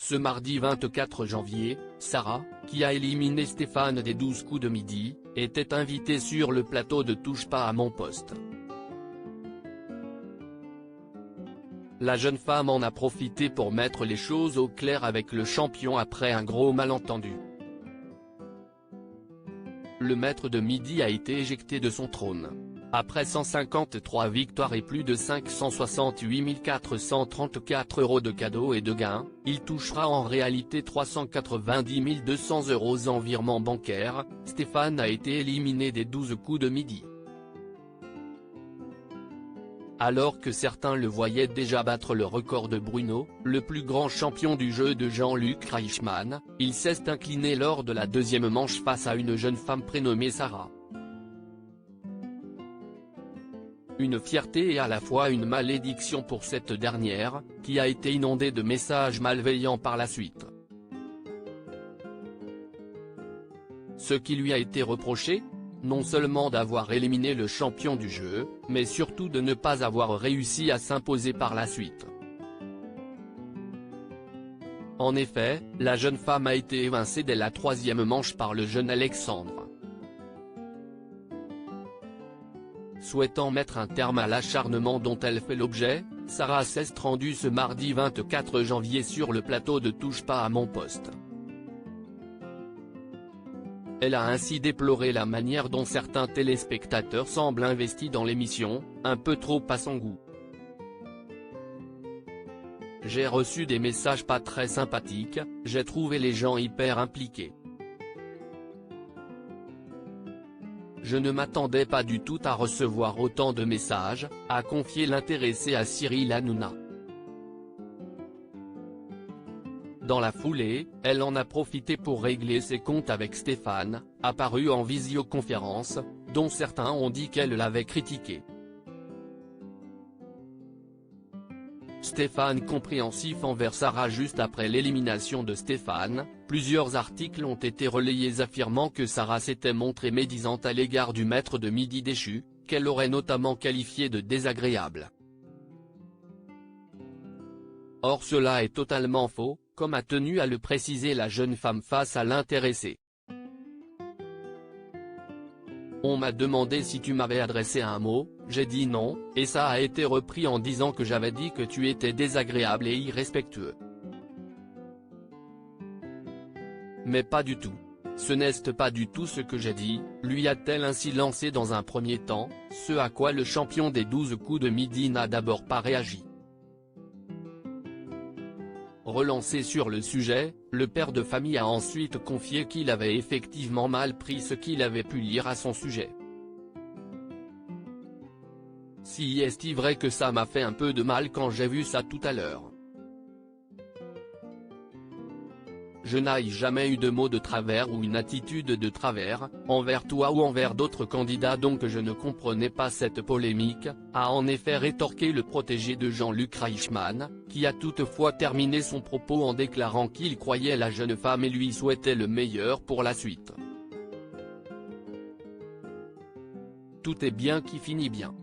Ce mardi 24 janvier, Sarah, qui a éliminé Stéphane des 12 coups de midi, était invitée sur le plateau de Touche pas à mon poste. La jeune femme en a profité pour mettre les choses au clair avec le champion après un gros malentendu. Le maître de midi a été éjecté de son trône. Après 153 victoires et plus de 568 434 € de cadeaux et de gains, il touchera en réalité 390 200 € en virement bancaire. Stéphane a été éliminé des 12 coups de midi. Alors que certains le voyaient déjà battre le record de Bruno, le plus grand champion du jeu de Jean-Luc Reichmann, il s'est incliné lors de la deuxième manche face à une jeune femme prénommée Sarah. Une fierté et à la fois une malédiction pour cette dernière, qui a été inondée de messages malveillants par la suite. Ce qui lui a été reproché ? Non seulement d'avoir éliminé le champion du jeu, mais surtout de ne pas avoir réussi à s'imposer par la suite. En effet, la jeune femme a été évincée dès la troisième manche par le jeune Alexandre. Souhaitant mettre un terme à l'acharnement dont elle fait l'objet, Sarah s'est rendue ce mardi 24 janvier sur le plateau de Touche pas à mon poste. Elle a ainsi déploré la manière dont certains téléspectateurs semblent investis dans l'émission, un peu trop à son goût. J'ai reçu des messages pas très sympathiques, j'ai trouvé les gens hyper impliqués. Je ne m'attendais pas du tout à recevoir autant de messages, a confié l'intéressée à Cyril Hanouna. Dans la foulée, elle en a profité pour régler ses comptes avec Stéphane, apparu en visioconférence, dont certains ont dit qu'elle l'avait critiqué. Stéphane compréhensif envers Sarah juste après l'élimination de Stéphane, plusieurs articles ont été relayés affirmant que Sarah s'était montrée médisante à l'égard du maître de midi déchu, qu'elle aurait notamment qualifié de désagréable. Or cela est totalement faux, comme a tenu à le préciser la jeune femme face à l'intéressé. On m'a demandé si tu m'avais adressé un mot, j'ai dit non, et ça a été repris en disant que j'avais dit que tu étais désagréable et irrespectueux. Mais pas du tout. Ce n'est pas du tout ce que j'ai dit, lui a-t-elle ainsi lancé dans un premier temps, ce à quoi le champion des 12 coups de midi n'a d'abord pas réagi. Relancé sur le sujet, le père de famille a ensuite confié qu'il avait effectivement mal pris ce qu'il avait pu lire à son sujet. Si est vrai que ça m'a fait un peu de mal quand j'ai vu ça tout à l'heure. Je n'ai jamais eu de mots de travers ou une attitude de travers, envers toi ou envers d'autres candidats, donc je ne comprenais pas cette polémique, a en effet rétorqué le protégé de Jean-Luc Reichmann, qui a toutefois terminé son propos en déclarant qu'il croyait la jeune femme et lui souhaitait le meilleur pour la suite. Tout est bien qui finit bien.